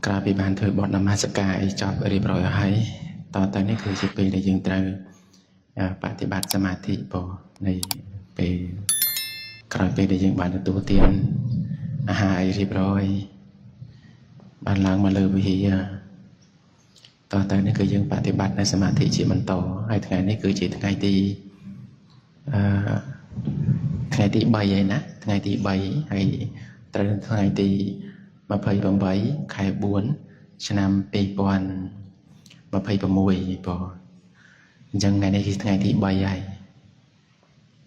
กราบบิบานเธอบทนมัสการจอบเรียบร้อยให้ต่อแต่นี้คือจะเป็นในยังเตอปฏิบัติสมาธิปในไปกราบเป็นในยังบานตัวเตียนอาหารเรียบร้อยบานล้างมาเลยวิธีต่อแต่นี้คือยังปฏิบัติในสมาธิจิตมันต่อให้ทั้งนี้คือจิตทั้งที่ทั้งที่ใบใหญ่นะทั้งที่ใบให้ตรึงทั้งที่มาเพย์บำไว้ไข่บ้วนชนำปีปอนมาเพย์ประมวยปอยังไงในที่ทั้งที่ใบใหญ่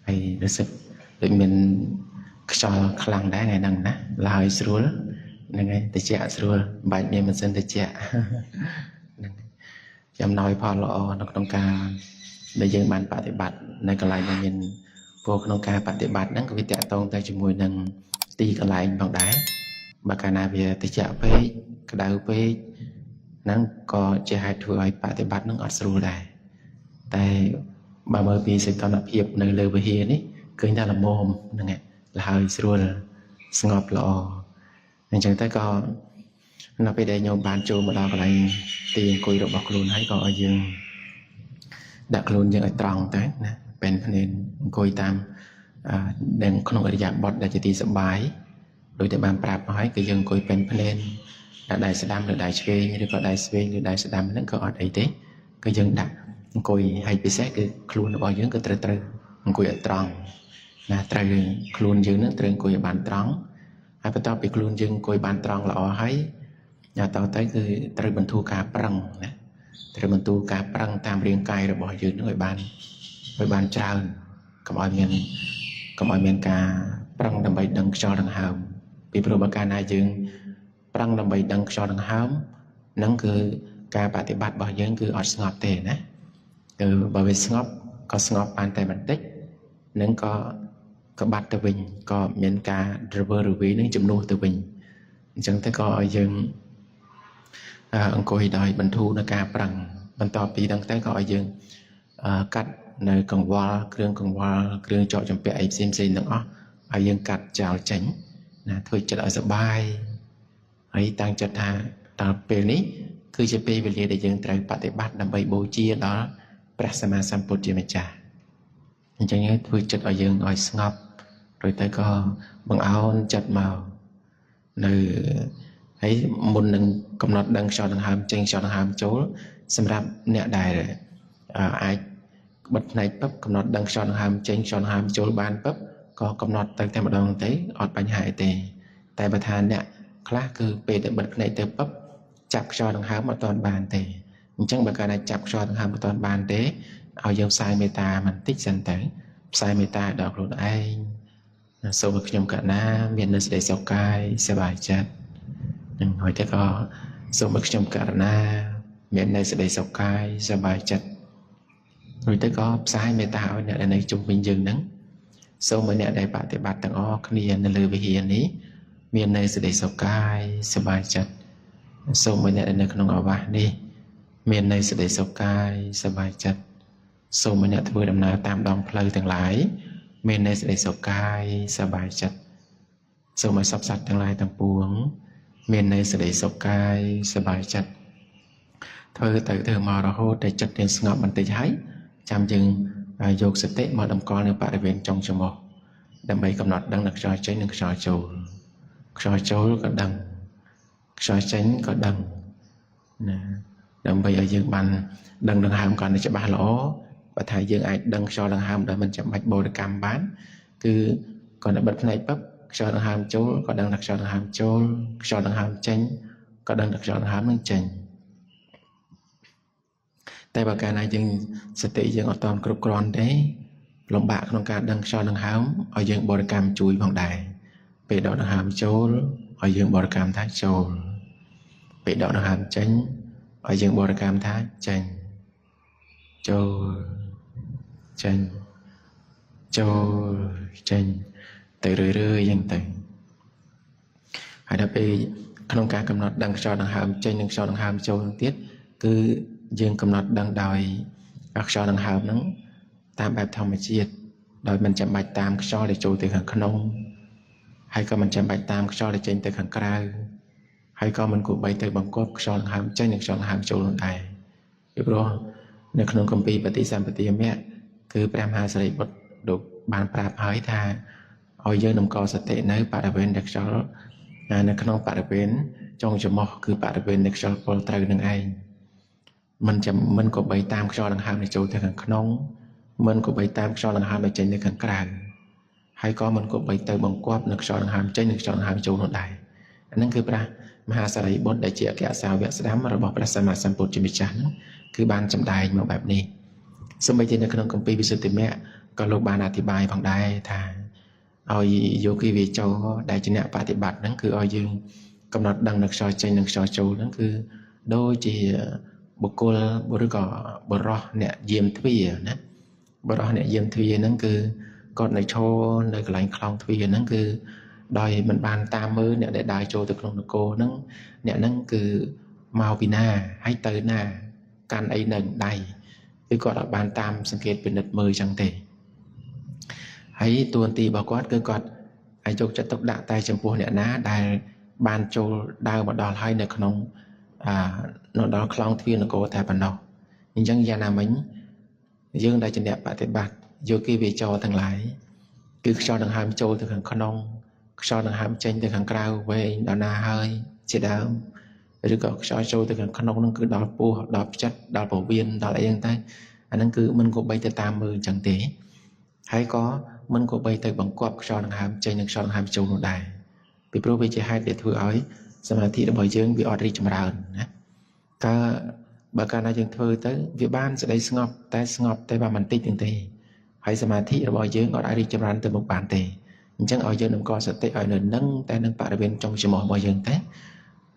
ให้รู้สึกโดยมันชอคลังได้ไงนั่งนะลายสรุลนั่งไงแต่เจ้าสรุลใบเมียมันเส้นแต่เจ้าจำน้อยพอละนักต้องการในยังมันปฏิบัติในกลายมันพวกน้องการปฏิบัตินั่งก็วิจารณ์ตรงแต่จมูกนั่งตีกลายบางได้บางการนาเบียติจะไปกระดาษไปนั่งก็จะให้ถอยปฏิบัตินั่งอัดสรุได้แต่บางเมื่อปีสิตอนนับเพียบในเลยไปเฮียนี่เคยได้ละโมมนั่งไงละหายสรุสงบละออย่างเช่นแต่ก็เราไปได้โยมบานโจมาเราอะไรตีกุยดอกบักลูนให้ก็ยังดักลูนยังไอตรองแต่นะเป็นพนันกุยตามเด่นขนมอริยบทได้จะตีสบายโดยแต่บางปราบน้อยก็ยังกุยเป็นพนันได้สดามหรือได้เชยหรือก็ได้สเวงหรือได้สดามนั่นก็อดไอเต้ก็ยังดักกุยให้ไปแทรกคือคลูนบ่อยยังก็ตรึกุยไอตรองนะตรึคลูนยังนั่นตรึกุยบานตรองให้ไปต่อไปคลูนยังกุยบานตรองละอ๋อให้ต่อไปคือตรึบรรทุกการปรังนะตรึบรรทุกการปรังตามเรียงกายเราบ่อยยืนหน่วยบานเจ้ากับอ้อยเมียนการปรังดำใบดังชอดังหามปีโปรบการนายจึงปรังดำใบดังชอดังหามนั่นคือการปฏิบัติบ่อยยืนคืออดสงบเตนะคือบ่อยสงบก็สงบปานแต่บันตินั่นก็บัดตะวิญก็เมียนการระเบิดหรือวินั่งจำนวนตะวิญจังแต่ก็ยังองค์ได้บรรทุกในการปรังบรรทอปีดังแต่ก็ยังกัดในกังวาเครื่องเจาะจำเป็นไอเซมนั่งยังกัดเจ้าจังนะถอยจัดสบายให้ตั้งจัดทางตอนเป็นนี้คือจะเป็นเวลาได้ยังไตรปฏิบัตินำไปบูชาđóพระสัมมาสัมพุทธเจ้าจังนี้ถอยจัดยังสงบโดยแต่ก็บังเอาจัดมาในให้มุนหนึ่งกำหนดดังชอดังหามเจงชอดังหามโจสำหรับเนี่ยได้เลยไอ้บัดในปั๊บกำหนดดังชอดังหามเจงชอดังหามโจบานปั๊บก็กำหนดตั้งแต่บัดดังเตะอดปัญหาแต่ประธานเนี่ยคลาคือเปิดบัดในเตะปั๊บจับชอดังหามมาตอนบานเตะจังบางการจับชอดังหามมาตอนบานเตะเอาเยี่ยมสายเมตามันติดสันเตะสายเมตาดอกหลุดไอ้โซ่ขยมกันนะเมียนเสด็จเสกายสบายจัดหอยแต่ก็สมบัติจำกัดนะเมียนในเสด็จสกายสบายจัดหอยแต่ก็สายเมตตาเนี่ยในจุ่มเป็นยืนนั้นสมบัติเนี่ยได้ปฏิบัติต่างออกเรียนในเลยวิเฮียนี้เมียนในเสด็จสกายสบายจัดสมบัติเนี่ยในขนมอวะนี่เมียนในเสด็จสกายสบายจัดสมบัติเนี่ยทวีดำนาตามดองเพลย์ทั้งหลายเมียนในเสด็จสกายสบายจัดสมบัติสับสัตทั้งหลายทั้งปวงเมียนในเสด็จสกายสบายจัดเธอมาเราโหได้จัดเรียนสงบมันติดให้จำจึงโยกสติมาดำกรในป่าเวียนจงจมอกดำไปกำหนดดังนักชอยใจนักชอยโจก็ดังชอยใจก็ดังนะดำไปยังบันดังหามก่อนจะบ้าหล่อvà thầy dương ai đăng cho đăng hàm để mình chậm mạch bồ được cam bán cứ còn đã bật này bắp cho đăng hàm chỗ có đăng đặt cho đăng hàm chỗ cho đăng hàm chánh có đăng đặt cho đăng hàm nâng chánh tại bà cái này dương sẽ tỷ dương ở toàn cực còn đấy lòng bạc trong cả đăng cho đăng hàm ở dương bồ được cam chui bằng đài bị đỏ đăng hàm chỗ ở dương bồ được cam thái chỗ bị đỏ đăng hàm chánh ở dương bồ được cam thái chánh châu từ rơi dân từ hãy đáp ý không cả cầm nọt đằng sau đằng hàm trên đằng sau đằng hàm châu tiết cứ dương cầm nọt đằng đòi đằng sau đằng hàm nắng tam bạp thông mà chiết đòi mình chậm bạch tam cho để châu từ hàng khăn hay có mình chậm bạch tam cho để trên từ hàng cao ហើយក៏មិនគួរបីទៅបង្កប់ខ្យល់ដង្ហើមចេញនិងខ្យល់ដង្ហើមចូលនោះដែរពីព្រោះនៅក្នុងគម្ពីរបฏิសម្បទាមគ្គគឺព្រះមហាសារីបុត្រលោកបានប្រាប់ហើយថាឲ្យយើងតម្កល់សតិនៅបរិវេណដែលខ្យល់នៅក្នុងបរិវេណចុងច្រមុះគឺបរិវេណនៃខ្យល់ពុលត្រូវនឹងឯងមិនក៏បីតាមខ្យល់ដង្ហើមដែលចូលទៅខាងក្នុងមិនក៏បីតាមខ្យល់ដង្ហើមដែលចេញទៅខាងក្រៅហើយក៏មិនក៏បីទៅបង្គាប់នៅខ្យល់ដង្ហើមចេញនិងខ្យល់ដង្ហើមចូលនោះដែរអាហ្នឹងគឺព្រះមហាសារីបុត្រដែលជាអគ្គសាវកស្ដាំរបស់ព្រះសម្មាសម្ពុទ្ធជាម្ចាស់ហ្នឹងគឺបានចម្ដែងមកបែបនេះសូម្បីតែនៅក្នុងគម្ពីរវិសុទ្ធិមគ្គក៏លោកបានអធិប្បាយផងដែរថាឲ្យយោគីវាចោដែលជាអ្នកបប្រតិបត្តិហ្នឹងគឺឲ្យយើងកំណត់ដឹងនៅខ្យល់ចេញនិងខ្យល់ចូលហ្នឹងគឺដូចជាបុគ្គលឬក៏បរោះអ្នកយាមទ្វារណាបរោះអ្នកយាមទ្វារហ្នឹងគឺគាត់នៅឈរនៅកន្លែងខ្លងទ្វារហ្នឹងគឺដោយមិនបានតាមមើលអ្នកដែលដើរចូលទៅក្នុងនគរហ្នឹងអ្នកហ្នឹងគឺមកពីណាហើយទៅណាកាន់អីនៅដៃគឺគាត់អត់បានតាមសង្កេតពិនិត្យមើលចឹងទេហើយតួនាទីរបស់គាត់គឺគាត់ឲ្យយកចិត្តទុកដាក់តែចំពោះអ្នកណាដែលបានចូលដើរមកដល់ហើយនៅក្នុងនៅដល់ខ្លងទ្វារនគរតែប៉ុណ្ណោះអញ្ចឹងយ៉ាងណាមិញយើងដែលជាអ្នកបប្រតិបត្តិយោគីវាចរទាំងឡាយគឺខ្យល់ដង្ហើមចូលទៅខាងក្នុងខ្យល់ដង្ហើមចេញទៅខាងក្រៅវែងដល់ណាហើយជាដើមឬក៏ខ្យល់ចូលទៅខាងក្នុងហ្នឹងគឺដល់ពោះដល់ផ្ចិតដល់ពោះវៀនដល់អីហ្នឹងទៅអាហ្នឹងគឺមិនគួរបីទៅតាមមើលអញ្ចឹងទេហើយក៏មិនគួរបីទៅបង្គាប់ខ្យល់ដង្ហើមចេញនិងខ្យល់ដង្ហើមចូលនោះដែរពីព្រោះវាជាហេតុដែលធ្វើឲ្យសមាធិរបស់យើងវាអត់រីកចម្រើនណាបើកាលណាយើងធ្វើទៅវាបានសេចក្តីស្ងប់តែបានបន្តិចទេហើយសមាធិរបស់យើងអត់អាចរីកចម្រើនទៅមុខបានទេអញ្ចឹងឲ្យយើងតម្កល់សតិឲ្យនៅនឹងតែនឹងបរិវេណចុងច្រមុះរបស់យើងតែ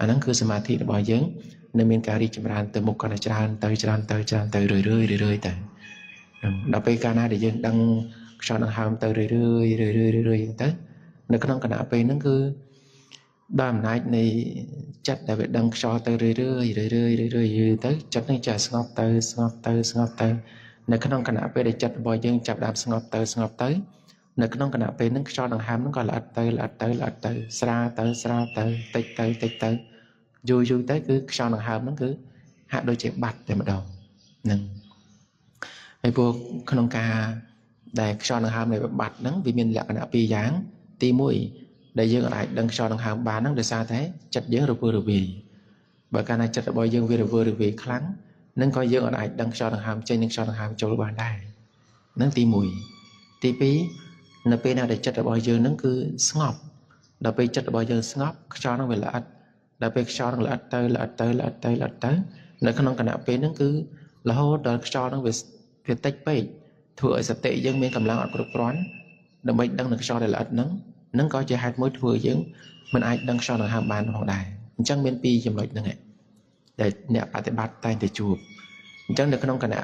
អាហ្នឹងគឺសមាធិរបស់យើងនៅមានការរីកចម្រើនទៅមុខកាន់តែច្រើនទៅរឿយទៅដល់ពេលកាលណាដែលយើងដឹងខ្យល់ដង្ហើមទៅរឿយទៅនៅក្នុងគណៈពេលហ្នឹងគឺដោយអំណាចនៃចិត្តដែលវាដឹងខ្យល់ទៅរឿយទៅចិត្តនឹងចាស្ងប់ទៅនៅក្នុងគណៈពេលដែលចិត្តរបស់យើងចាប់ដើមស្ងប់ទៅនៅក្នុងគណៈពេលហ្នឹងខ្យល់ដង្ហើមហ្នឹងក៏ល្អិតទៅស្រាលទៅតិចទៅយូរទៅគឺខ្យល់ដង្ហើមហ្នឹងគឺហាក់ដូចជាបាត់តែម្ដងហ្នឹងហើយពួកក្នុងការដែលខ្យល់ដង្ហើមនៃបាត់ហ្នឹងវាមានលក្ខណៈពីរយ៉ាងទី1ដែលយើងអាចដឹងខ្យល់ដង្ហើមបានហ្នឹងដោយសារតែចិត្តយើងរវើរវាយបើកាលណាចិត្តរបស់យើងវារវើរវាយខ្លាំងនឹងក៏យើងអាចដឹងខ្យល់ដង្ហើមចេញនិងខ្យល់ដង្ហើមចូលបានដែរហ្នឹងទី1ទី2នៅពេលណាដែលចិត្តរបស់យើងហ្នឹងគឺស្ងប់ដល់ពេលចិត្តរបស់យើងស្ងប់ខ្យល់ហ្នឹងវាល្អិតដល់ពេលខ្យល់ហ្នឹងល្អិតទៅនៅក្នុងគណៈពេលហ្នឹងគឺរហូតដល់ខ្យល់ហ្នឹងវាតិចពេកធ្វើឲ្យសតិយើងមានកម្លាំងអត់គ្រប់គ្រាន់ដើម្បីដឹងនៅខ្យល់ដែលល្អិតហ្នឹងក៏ជាហេតុមួយធ្វើយើងមិនអាចដឹងខ្យល់ដង្ហើមបានផងដែរអញ្ចឹងមានពីរចំណុចហ្នឹងឯងដែលអ្នកបប្រតិបត្តិតែងតែជួបអញ្ចឹងនៅក្នុងគណៈ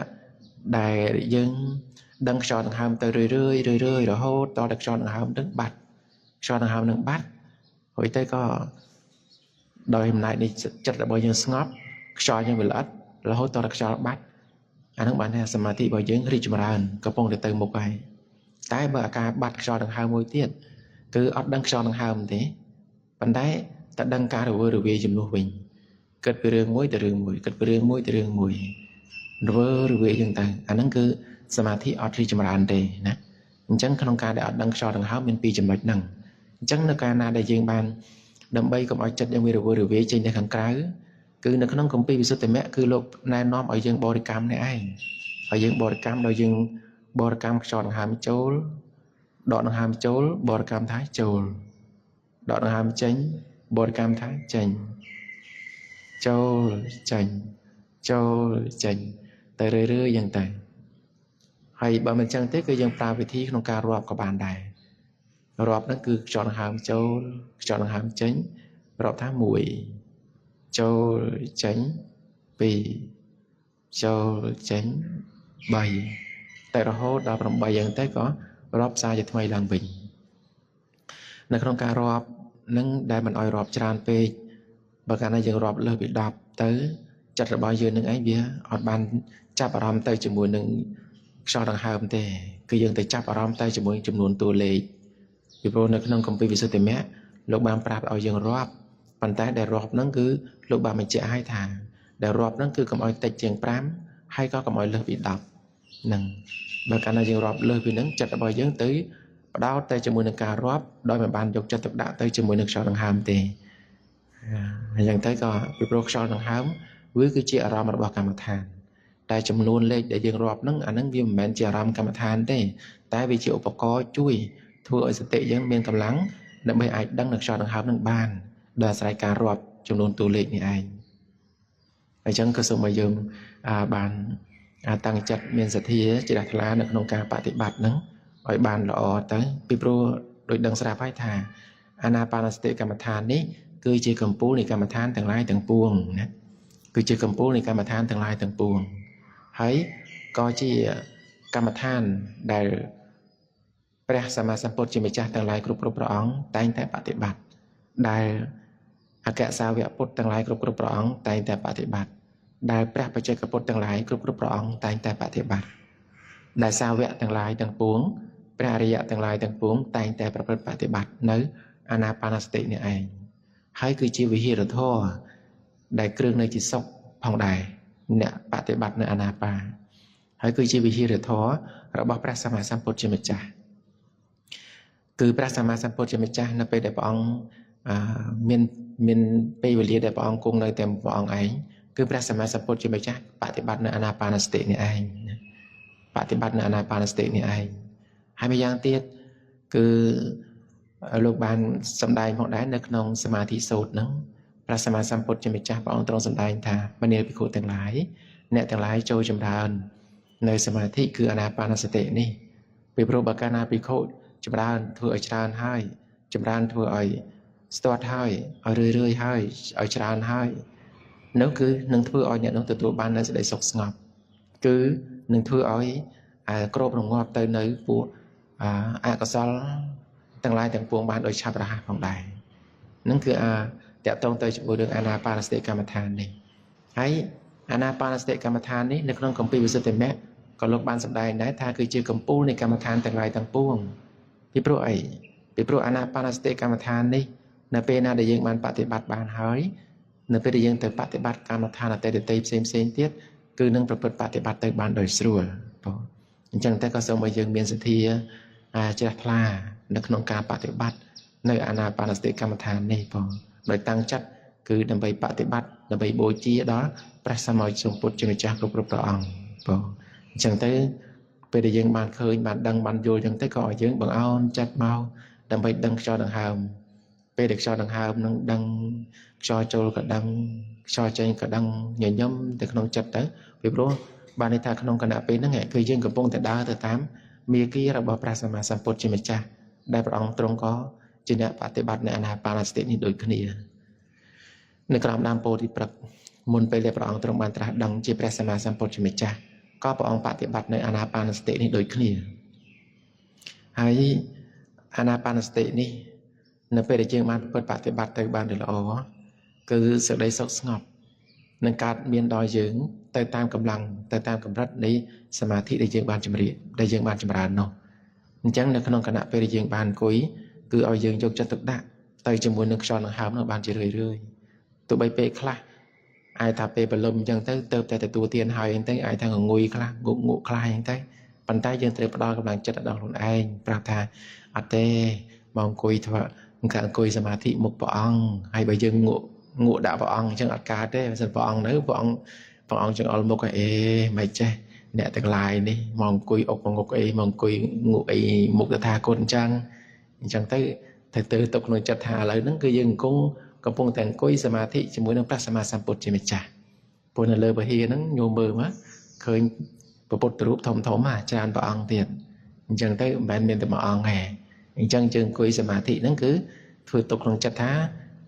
ដែលយើងដឹងខ្យល់ដង្ហើមទៅរឿយរហូតដល់តែខ្យល់ដង្ហើមនឹងបាត់ហើយទៅក៏ដោយអំណាចនៃចិត្តរបស់យើងស្ងប់ខ្យល់យើងវាល្អិតរហូតដល់តែខ្យល់បាត់អានឹងបានថាសមាធិរបស់យើងរីកចម្រើនកំពុងតែទៅមុខហើយតែបើអាការបាត់ខ្យល់ដង្ហើមមួយទៀតគឺអត់ដឹងខ្យល់ដង្ហើមទេប៉ុន្តែតែដឹងការរវើរវាយជំនួសវិញគិតពីរឿងមួយទៅរឿងមួយរវើរវាយយ៉ាងទៅអាហ្នឹងគឺសមាធិអត់រីកចម្រើនទេណាអញ្ចឹងក្នុងការដែលអត់ដឹងខ្យល់ដង្ហើមមានពីរចំណុចហ្នឹងអញ្ចឹងនៅកាលណាដែលយើងបានដើម្បីកុំឲ្យចិត្តយើងវារវើរវាយចេញទៅខាងក្រៅគឺនៅក្នុងគម្ពីរវិសុទ្ធិមគ្គគឺលោកណែនាំឲ្យយើងបរិកម្មនេះឯងហើយយើងបរិកម្មដោយយើងបរិកម្មខ្យល់ដង្ហើមចូលដកដង្ហើមចូលបរិកម្មថាចូលដកដង្ហើមចេញបរិកម្មថាចេញចូលចេញទៅរឿយយ៉ាងទៅហើយបើមិនចឹងទេគឺយើងប្រើវិធីក្នុងការរាប់ក៏បានដែររាប់ហ្នឹងគឺខ្យល់ដង្ហើមចូលខ្យល់ដង្ហើមចេញរាប់ថា1ចូលចេញ2ចូលចេញ3តែរហូតដល់8យ៉ាងទៅក៏រាប់សារជាថ្មីឡើងវិញនៅក្នុងការរាប់នឹងដែលមិនអោយរាប់ច្រើនពេកបើកាលណាយើងរាប់លើសពី10ទៅចិត្តរបស់យើងនឹងឯងវាអត់បានចាប់អារម្មណ៍ទៅជាមួយនឹងខ្យល់ដង្ហើមទេគឺយើងទៅចាប់អារម្មណ៍ទៅជាមួយចំនួនតួលេខពីព្រោះនៅក្នុងគម្ពីរវិសុទ្ធិមគ្គលោកបានប្រាប់ឲ្យយើងរាប់ប៉ុ ប៉ុន្តែដែលរាប់ហ្នឹងគឺលោកបានបញ្ជាក់ឲ្យថាដែលរាប់ហ្នឹងគឺកុំឲ្យតិចជាង5ហើយក៏កុំឲ្យលើសពី10ហ្នឹងបើកាលណាយើងរាប់លើសពីហ្នឹងចិត្តរបស់យើងទៅបដោតតែជាមួយនឹងការរាប់ដោយមិនបានយកចិត្តទុកដាក់ទៅជាមួយនឹងខ្យល់ដង្ហើមទេអញ្ចឹងទៅក៏ពីព្រោះខ្យល់ដង្ហើមវាគឺជាអារម្មណ៍របស់កម្មដ្ឋានតែចំនួនលេខដែលយើងរាប់ហ្នឹងអាហ្នឹងវាមិនមែនជាអារម្មណ៍កម្មដ្ឋានទេតែវាជាឧបករណ៍ជួយធ្វើឲ្យសតិយើងមានកម្លាំងដើម្បីអាចដឹងនៅខ្យល់ដង្ហើមនឹងបានដោយអាស្រ័យការរាប់ចំនួនតួលេខនេះឯងអញ្ចឹងក៏សូមឲ្យយើងបានតាំងចិត្តមានសទ្ធាជ្រះថ្លានៅក្នុងការបប្រតិបត្តិហ្នឹងឲ្យបានល្អទៅពីព្រោះដូចដឹងស្រាប់ហើយថាអាណាបានសតិកម្មដ្ឋាននេះគឺជាកម្ពូលនៃកម្មដ្ឋានទាំងឡាយទាំងពួងណាគឺជាកម្ពូលនៃកម្មដ្ឋានទាំងឡាយទាំងពួងហើយក៏ជាកម្មដ្ឋានដែលព្រះសម្មាសម្ពុទ្ធជាម្ចាស់ទាំងឡាយគ្រប់ព្រះអង្គតែងតែបប្រតិបត្តិដែលអគ្គសាវកពុទ្ធទាំងឡាយគ្រប់ព្រះអង្គតែងតែបប្រតិបត្តិដែលព្រះបច្ចេកពុទ្ធទាំងឡាយគ្រប់ព្រះអង្គតែងតែបប្រតិបត្តិដែលសាវកទាំងឡាយទាំងពួងព្រះអរិយទាំងឡាយទាំងពួងតែងតែប្រព្រឹត្តបប្រតិបត្តិនៅអានាបានសតិនេះឯងហើយគឺជាវិហារធម៌ដែលគ្រឿងនៃជាសុខផងដែរអ្នកបប្រតិបត្តិនៅអានាបាហើយគឺជាវិហារធម៌របស់ព្រះសម្មាសម្ពុទ្ធជាម្ចាស់គឺព្រះសម្មាសម្ពុទ្ធជាម្ចាស់នៅពេលដែលព្រះអង្គមានពេលវេលាដែលព្រះអង្គគង់នៅតែព្រះអង្គឯងគឺព្រះសម្មាសម្ពុទ្ធជាម្ចាស់បប្រតិបត្តិនៅអានាបានសតិនេះឯងបប្រតិបត្តិនៅអានាបានសតិនេះឯងហើយម្យ៉ាងទៀតគឺលោកបានសម្ដែងមកដែរនៅក្នុងសមាធិសូត្រហ្នឹងព្រះសម្មាសម្ពុទ្ធជាម្ចាស់ព្រះអង្គទ្រង់សម្ដែងថាមនាលភិក្ខុទាំងឡាយអ្នកទាំងឡាយចូលចម្រើននៅសមាធិគឺអានាបានសតិនេះពីព្រោះបើកាលណាភិក្ខុចម្រើនធ្វើឲ្យច្រើនហើយចម្រើនធ្វើឲ្យស្ទាត់ហើយឲ្យរឿយៗហើយឲ្យច្រើនហើយនោះគឺនឹងធ្វើឲ្យអ្នកនោះទទួលបាននូវសេចក្តីសុខស្ងប់គឺនឹងធ្វើឲ្យគ្របរងាប់ទៅនៅពួកអកុសលទាំងឡាយទាំងពួងបានដោយឆាប់រហ័សផងដែរនឹងគឺតកតងទៅជាមួយរឿងអានាបានសតិកម្មដ្ឋាននេះហើយអានាបានសតិកម្មដ្ឋាននេះនៅក្នុងគម្ពីរវិសុទ្ធិមគ្គក៏លោកបានសម្ដែងដែរថាគឺជាកម្ពូលនៃកម្មដ្ឋានទាំងឡាយទាំងពួងពីព្រោះអីពីព្រោះអានាបានសតិកម្មដ្ឋាននេះនៅពេលណាដែលយើងបានបប្រតិបត្តិបានហើយនៅពេលដែលយើងទៅបប្រតិបត្តិកម្មដ្ឋានអតីតផ្សេងទៀតគឺនឹងប្រព្រឹត្តបប្រតិបត្តិទៅបានដោយស្រួលបងអញ្ចឹងតែក៏សូមឲ្យយើងមានសទ្ធាជ្រះថ្លានៅក្នុងការបប្រតិបត្តិនៅអានាបានសតិកម្មដ្ឋាននេះបងដោយតាំងចិត្តគឺដើម្បីបប្រតិបត្តិដើម្បីបូជាដល់ព្រះសម្មាសម្ពុទ្ធជាម្ចាស់គ្រប់ព្រះអង្គបងអញ្ចឹងទៅពេលដែលយើងបានឃើញបានដឹងបានយល់អញ្ចឹងទៅក៏ឲ្យយើងបង្អោនចិត្តមកដើម្បីដឹងខ្យល់ដង្ហើមពេលដែលខ្យល់ដង្ហើមនឹងដឹងខ្យល់ចូលក៏ដឹងខ្យល់ចេញក៏ដឹងញញឹមទៅក្នុងចិត្តទៅពីព្រោះបានន័យថាក្នុងគណៈពេលហ្នឹងគឺយើងកំពុងតែដើរទៅតាមមាគ៌ារបស់ព្រះសម្មាសម្ពុទ្ធជាម្ចាស់ដែលព្រះអង្គទ្រង់ក៏ជាអ្នកបប្រតិបត្តិនៅអានាបានសតិនេះដូចគ្នានៅក្រោមដើមពោធិព្រឹក្សមុនពេលដែលព្រះអង្គទ្រង់បានត្រាស់ដឹងជាព្រះសម្មាសម្ពុទ្ធជាម្ចាស់ក៏ព្រះអង្គបប្រតិបត្តិនៅអានាបានសតិនេះដូចគ្នាហើយអានាបានសតិនេះនៅពេលដែលយើងបានប្រព្រឹត្តបប្រតិបត្តិទៅបានល្អគឺសេចក្តីសុខស្ងប់នឹងកើតមានដល់យើងទៅតាមកម្លាំងទៅតាមកម្រិតនៃសមាធិដែលយើងបានចម្រើននោះអញ្ចឹងនៅក្នុងគណៈពេលដែលយើងបានអង្គុយគឺឲ្យយើងយកចិត្តទុកដាក់ទៅជាមួយនឹងខ្យល់ដង្ហើមនោះបានជារឿយទោះបីពេលខ្លះអាចថាពេលប្រឡំអញ្ចឹងទៅតែទទួលទានហើយអញ្ចឹងអាចថាងុយខ្លះងក់ខ្លះអញ្ចឹងទៅប៉ុន្តែយើងត្រូវផ្ដល់កម្លាំងចិត្តដល់ខ្លួនឯងប្រាប់ថាអត់ទេមកអង្គុយធ្វើអង្គុយសមាធិមុខព្រះអង្គហើយបើយើងងក់ដាក់ព្រះអង្គអញ្ចឹងអត់កើតទេបើសិនព្រះអង្គនៅព្រះអង្គចង្អុលមុខអេមិនចេះអ្នកទាំងឡាយនេះមកអង្គុយអុកងុកអីមកអង្គុយងក់អីមុខតថាគតអញ្ចឹងទៅទុកក្នុងចិត្តថាឥឡូវហ្នឹងគឺយើងកំពុងតែអង្គុយសមាធិជាមួយនឹងព្រះសម្មាសម្ពុទ្ធជាម្ចាស់ព្រោះនៅលើពហិហ្នឹងញោមមើលមកឃើញព្រះពុទ្ធរូបធំច្រើនព្រះអង្គទៀតអញ្ចឹងទៅមិនមែនមានតែមួយអង្គទេអញ្ចឹងយើងអង្គុយសមាធិហ្នឹងគឺធ្វើទុកក្នុងចិត្តថា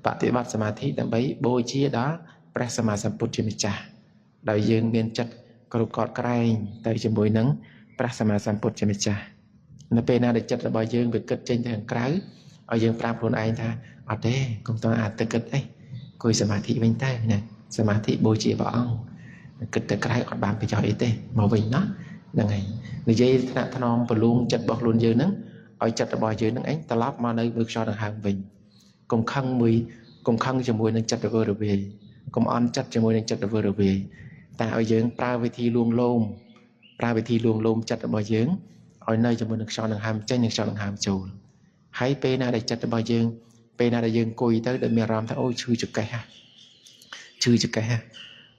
បប្រតិបត្តិសមាធិដើម្បីបូជាដល់ព្រះសម្មាសម្ពុទ្ធជាម្ចាស់ដោយយើងមានចិត្តគ្រប់កត់ក្រែងទៅជាមួយនឹងព្រះសម្មាសម្ពុទ្ធជាម្ចាស់នៅពេលណាដែលចិត្តរបស់យើងវាគិតចេញទៅខាងក្រៅឲ្យយើងប្រាប់ខ្លួនឯងថាអត់ទេកុំតើទៅគិតអីអង្គុយសមាធិវិញទៅណាសមាធិបូជាព្រះអង្គគិតទៅក្រៅអត់បានប្រយោជន៍អីទេមកវិញណាហ្នឹងហើយនិយាយថ្នាក់ថ្នមប្រលួងចិត្តរបស់ខ្លួនយើងហ្នឹងឲ្យចិត្តរបស់យើងហ្នឹងឯងត្រឡប់មកនៅមើលខ្យល់ដង្ហើមវិញកុំខឹង កុំខឹងជាមួយនឹងចិត្តរវើរវាយកុំអន់ចិត្តជាមួយនឹងចិត្តរវើរវាយតែឲ្យយើងប្រើវិធីលួងលោមចិត្តរបស់យើងឲ្យនៅជាមួយនឹងខ្យល់ដង្ហើមចេញនិងខ្យល់ដង្ហើមចូលហើយពេលណាដែលចិត្តរបស់យើងពេលណាដែលយើងអង្គុយទៅដែលមានអារម្មណ៍ថាអូឈឺចង្កេះ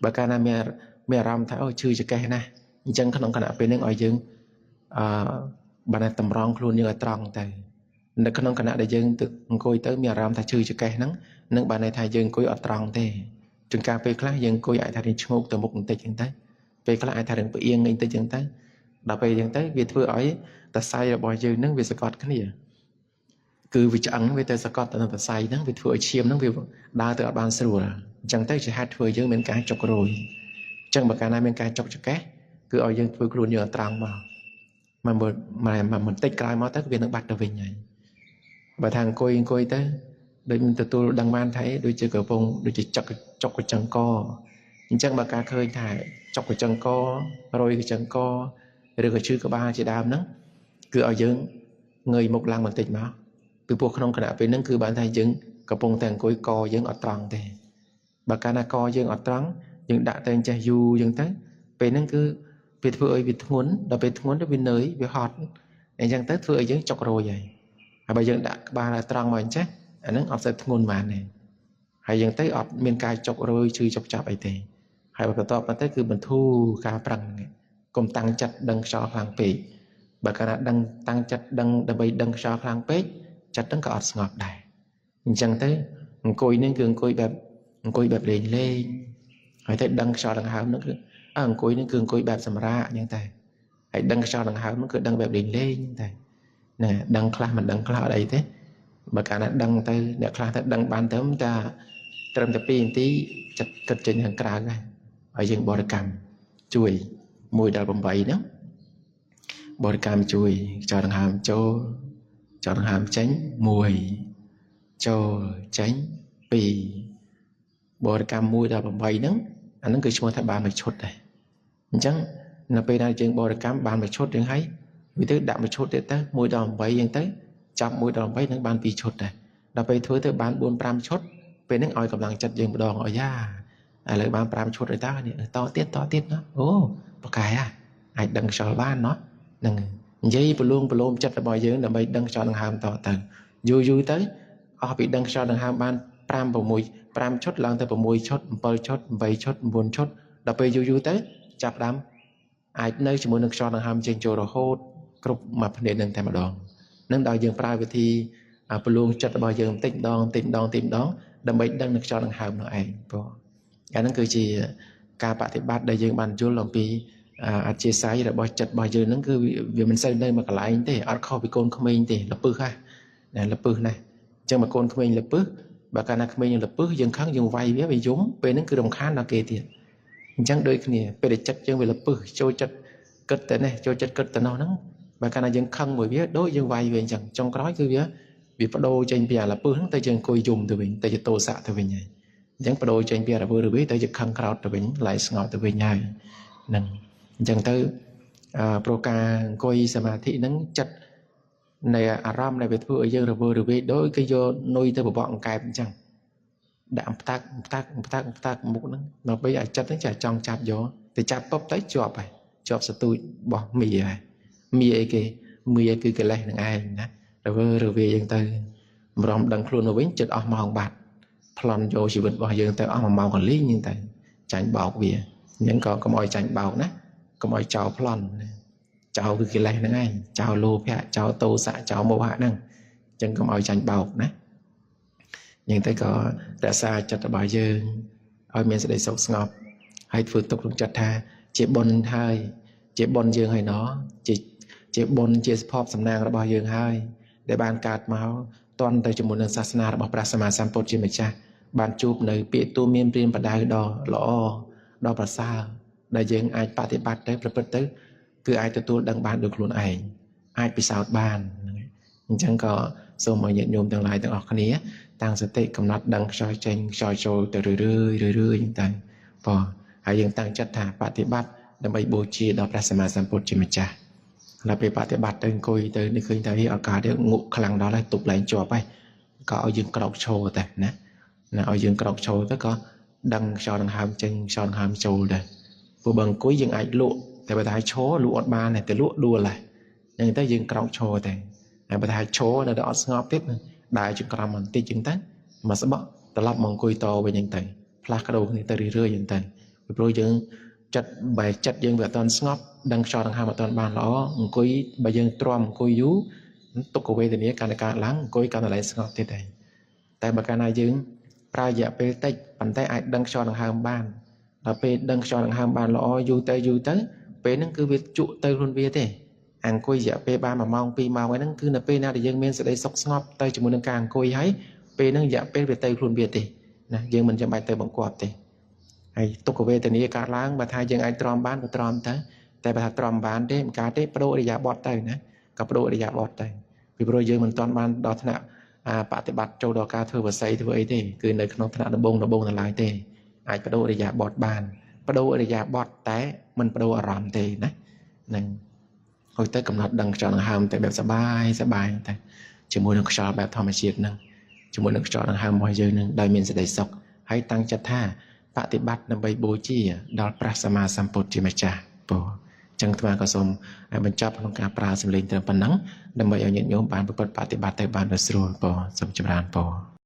បើកាលណាមានអារម្មណ៍ថាអូឈឺចង្កេះណាអញ្ចឹងក្នុងគណៈពេលហ្នឹងឲ្យយើងបានតែតម្រង់ខ្លួនយើងឲ្យត្រង់ទៅនៅក្នុងគណៈដែលយើងទៅអង្គុយទៅមានអារម្មណ៍ថាឈឺចង្កេះហ្នឹងនឹងបានន័យថាយើងអង្គុយអត់ត្រង់ទេជួនកាលពេលខ្លះយើងអង្គុយអាចថារៀងឈ្ងោកទៅមុខបន្តិចអញ្ចឹងទៅពេលខ្លះអាចថារៀងផ្អៀងបន្តិចអញ្ចឹងទៅដល់ពេលអញ្ចឹងទៅវាធ្វើឲ្យតសៃរបស់យើងហ្នឹងវាសកត់គ្នាគឺវាឆ្អឹងវាទៅសកត់ទៅនឹងតសៃហ្នឹងវាធ្វើឲ្យឈាមហ្នឹងវាដើរទៅអត់បានស្រួលអញ្ចឹងទៅជាហេតុធ្វើយើងមានការចុករយអញ្ចឹងបើកាលណាមានការចុកចង្កេះគឺឲ្យយើងធ្វើខ្លួនយើងត្រង់មកបន្តិចក្រោយមកទៅវានឹងបាត់ទៅវិញហើយបើថាអង្គុយទៅដូចមិនទទួលដឹងបានថាដូចជាកំពុងដូចជាចុកកញ្ចឹងកអញ្ចឹងបើការឃើញថាចុកកញ្ចឹងករយកញ្ចឹងកឬក៏ឈឺក្បាលជាដើមហ្នឹងគឺឲ្យយើងងើយមុខឡើងបន្តិចមកពីព្រោះក្នុងគណៈពេលហ្នឹងគឺបានថាយើងកំពុងតែអង្គុយកយើងអត់ត្រង់ទេបើកាលណាកយើងអត់ត្រង់យើងដាក់តែចេះយូរអញ្ចឹងទៅពេលហ្នឹងគឺវាធ្វើឲ្យវាធ្ងន់ដល់ពេលធ្ងន់ទៅវានឿយវាហត់អញ្ចឹងទៅធ្វើឲ្យយើងចុករយហើយបើយើងដាក់ក្បាលឲ្យត្រង់មកអញ្ចឹងអាហ្នឹងអត់សូវធ្ងន់បានទេហើយយើងទៅអត់មានការចុករយឈឺចុកចាប់អីទេហើយបន្ទាប់មកទៅគឺបន្ធូរការប្រឹងកុំតាំងចិត្តដឹងខ្យល់ខ្លាំងពេកបើកាលណាដឹងតាំងចិត្តដឹងដើម្បីដឹងខ្យល់ខ្លាំងពេកចិត្តហ្នឹងក៏អត់ស្ងប់ដែរអញ្ចឹងទៅអង្គុយនេះគឺអង្គុយបែបលេងហើយទៅដឹងខ្យល់ដង្ហើមហ្នឹងគឺអង្គុយនេះគឺអង្គុយបែបសម្រាកអញ្ចឹងតែហើយដឹងខ្យល់ដង្ហើមហ្នឹងគឺដឹងបែបលេងតែណាដឹងខ្លះមិនដឹងខ្លះអត់អីទេបើកាលណាដឹងទៅអ្នកខ្លះទៅដឹងបានទៅតែត្រឹមតែ2នាទីចិត្តគិតចេញខាងក្រៅហើយយើងបរិកម្មជួយ1ដល់8ហ្នឹងបរិកម្មជួយខ្យល់ដង្ហើមចូលខ្យល់ដង្ហើមចេញ1ចូលចេញ2បរិកម្ម1ដល់8ហ្នឹងអាហ្នឹងគឺឈ្មោះថាបានមួយឈុតដែរអញ្ចឹងនៅពេលដែលយើងបរិកម្មបានមួយឈុតយើងហើយវាទៅដាក់មួយឈុតទៀតទៅ1ដល់8អញ្ចឹងទៅចាប់1ដល់8នឹងបាន2ឈុតដែរដល់ពេលធ្វើទៅបាន4 5ឈុតពេលហ្នឹងឲ្យកម្លាំងចិត្តយើងម្ដងឲ្យយ៉ាឥឡូវបាន5ឈុតហើយតើនេះតទៀតណាអូប្រកែអាចដឹងខ្យល់បានណោះហ្នឹងនិយាយប្រឡូមចិត្តរបស់យើងដើម្បីដឹងខ្យល់ដង្ហើមតទៅយូរទៅអស់ពីដឹងខ្យល់ដង្ហើមបាន5 ឈុតឡើងទៅ6ឈុត7ឈុត8ឈុត9ឈុតដល់ពេលយូរទៅចាប់ដើមអាចនៅជាមួយនឹងខ្យល់ដង្ហើមចេញចូលរហូតគ្រប់មួយភ្នែកនឹងតែម្ដងនឹងដល់យើងប្រើវិធីប្រឡូមចិត្តរបស់យើងបន្តិចម្ដងដើម្បីដឹងនឹងខ្យល់ដង្ហើមនោះឯងព្រោះអាហ្នឹងគឺជាការបប្រតិបត្តិដែលយើងបានយល់អំពីអធិស្ឋានរបស់ចិត្តរបស់យើងហ្នឹងគឺវាមិនសូវនៅមួយកន្លែងទេអត់ខុសពីកូនក្មេងទេលពឹសណាលពឹសណាអញ្ចឹងមកកូនក្មេងលពឹសបើកាលណាក្មេងលពឹសយើងខឹងយើងវាយវាយំពេលហ្នឹងគឺរំខានដល់គេទៀតអញ្ចឹងដូចគ្នាពេលដែលចិត្តយើងវាលពឹសចូលចិត្តគិតតែនេះចូលចិត្តគិតតែនោះហ្នឹងបើកាលណាយើងខឹងមួយវាដូចយើងវាយវាអញ្ចឹងចុងក្រោយគឺវាបដូរចេញពីអាលពឹសហ្នឹងទៅយើងអង្គុយយំទៅវិញទៅជាទោសៈទៅវិញហើយអញ្ចឹងបដូរចេញពីរវើរវាយទៅជាខឹងក្រោតទៅវិញឡៃស្ងប់ទៅវិញហើយហ្នឹងអញ្ចឹងទៅប្រការអង្គុយសមាធិហ្នឹងចិត្តនៃអារម្មណ៍ដែលវាធ្វើឲ្យយើងរវើរវាយដូចគេយកនុយទៅបបកអង្កែបអញ្ចឹងដាក់ផ្តាក់មុខហ្នឹងដើម្បីឲ្យចិត្តហ្នឹងចាចង់ចាប់យកទៅចាប់ពប់ទៅជាប់ហើយជាប់សទូចរបស់មីហើយមីអីគេមីអីគឺកិលេសនឹងឯងណារវើរវាយយើងទៅម្រំដឹងខ្លួនទៅវិញចិត្តអស់ម៉ោងបាត់ប្លន់យកជីវិតរបស់យើងទៅអស់1ម៉ោងកន្លះហ្នឹងទៅចាញ់បោកវាអញ្ចឹងក៏កុំឲ្យចាញ់បោកណាកុំឲ្យចោលប្លន់ចោលគឺកិលេសហ្នឹងឯងចោលលោភៈចោលទោសៈចោលមោហៈហ្នឹងអញ្ចឹងកុំឲ្យចាញ់បោកណាអញ្ចឹងទៅក៏រក្សាចិត្តរបស់យើងឲ្យមានសេចក្តីសុខស្ងប់ហើយធ្វើទុកក្នុងចិត្តថាជាបុណ្យហើយជាបុណ្យយើងហើយណោះជាបុណ្យជាភ័ព្វសំណាងរបស់យើងហើយដែលបានកើតមកតន់ទៅជាមួយនឹងសាសនារបស់ព្រះសម្មាសម្ពុទ្ធជាម្ចាស់បានជួបនៅពាក្យទូមានព្រានបដៅដ៏ល្អដ៏ប្រសើរដែលយើងអាចបប្រតិបត្តិទៅប្រព្រឹត្តទៅគឺអាចទទួលដឹងបានដោយខ្លួនឯងអាចពិសោធន៍បានអញ្ចឹងក៏សូមឲ្យញាតិញោមទាំងឡាយទាំងអស់គ្នាតាំងសតិកំណត់ដឹងខ្យល់ចេញខ្យល់ចូលទៅរឿយអញ្ចឹងបងហើយយើងតាំងចិត្តថាបប្រតិបត្តិដើម្បីបូជាដល់ព្រះសម្មាសម្ពុទ្ធជាម្ចាស់ដល់ពេលបប្រតិបត្តិទៅអង្គុយទៅនេះឃើញថាឱកាសនេះងក់ខ្លាំងដល់ហើយទប់ឡើងជាប់ហើយក៏ឲ្យយើងក្រោកឈរតែណា là ở dương cọc châu tất có đăng cho đằng hàm chân cho đằng hàm châu đây vừa bằng cuối dương ai lụaแต่ประธานโชว์ลวดบานเนี่ยแต่ลวดดูอะไรยังแต่ยังกรองโชว์แต่ประธานโชว์เนี่ยดอกสงบติดได้จึงกรำมันติดจึงตั้งมาสบตลับมองคุยโตไปยังแต่พลากระโดดนี่แต่เรื่อยๆยังแต่โปรยยังจัดใบจัดยังแบบตอนสงบดังชอดังหามาตอนบานล้อคุยใบยังตรอมคุยยุตกเอาไว้แต่นี้การล้างคุยการอะไรสงบติดแต่บางการนายยังปลายอย่าไปเตะปั่นเตะไอ้ดังชอดังหาบ้านเราไปดังชอดังหาบ้านล้ออยู่แต่ពេលហ្នឹងគឺវាជក់ទៅខ្លួនវាទេអង្គុយរយៈពេលបាន1ម៉ោង2ម៉ោងហ្នឹងគឺនៅពេលណាដែលយើងមានសេចក្តីសុខស្ងប់ទៅជាមួយនឹងការអង្គុយហើយពេលហ្នឹងរយៈពេលវាទៅខ្លួនវាទេណាយើងមិនចាំបាច់ទៅបង្គាប់ទេហើយទុក្ខវេទនាកើតឡើងបើថាយើងអាចទ្រាំបានក៏ទ្រាំទៅតែបើថាទ្រាំបានទេមិនកើតទេបដូរឥរិយាបថទៅណាក៏បដូរឥរិយាបថទៅពីព្រោះយើងមិនទាន់បានដល់ថ្នាក់បប្រតិបត្តិចូលដល់ការធ្វើវស័យធ្វើអីទេគឺនៅក្នុងថ្នាក់ដំបូងនៅឡើយទេអាចបដូរឥរិយាបថបានបដូរឥរិយាបថតែមិនបដូរអារម្មណ៍ទេណានឹងហូចទៅកំណត់ដឹងខ្យល់ដង្ហើមតែបែបសបាយតែជាមួយនឹងខ្យល់បែបធម្មជាតិហ្នឹងជាមួយនឹងខ្យល់ដង្ហើមរបស់យើងនឹងដោយមានសេចក្តីសុខហើយតាំងចិត្តថាបប្រតិបត្តិដើម្បីបូជាដល់ព្រះសម្មាសម្ពុទ្ធជាម្ចាស់ពរចឹងថ្មក៏សូមឲ្យបញ្ចប់ក្នុងការប្រើសម្លេងត្រឹមប៉ុណ្ណឹងដើម្បីឲ្យញាតិញោមបានប្រព្រឹត្តបប្រតិបត្តិទៅបានដោយស្រួលពរសូមចម្រើនពរ